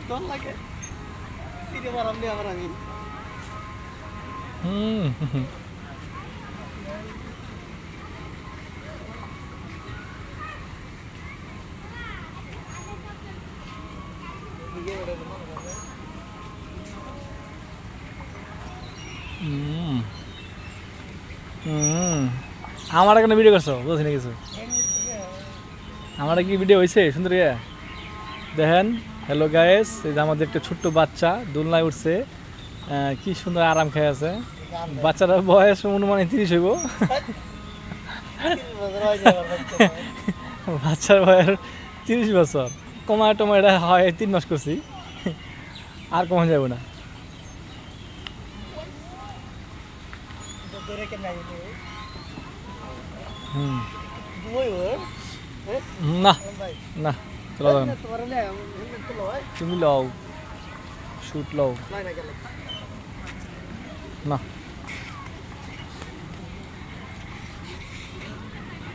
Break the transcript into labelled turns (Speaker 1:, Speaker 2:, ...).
Speaker 1: ডর লাগে তিনে মারাম দিয়ে আমার আমি
Speaker 2: হুম হুম হুম আমার এখানে ভিডিও করছো বুঝছি না কিছু আমার কি ভিডিও হয়েছে সুন্দর দেখেন হ্যালো গায়েস এই যে আমাদের একটা ছোট্ট বাচ্চা দোলনায় উঠছে কি সুন্দর আরাম খেয়ে আছে বাচ্চাটার বয়স অনুমানে 30 হইব বাচ্চার বয়স 30 বছর কমায় টমায় এটা হয় 3 মাস করছি আর কমা যাবে না হুম না না চলো যাবে না তুমি লও শুট লও না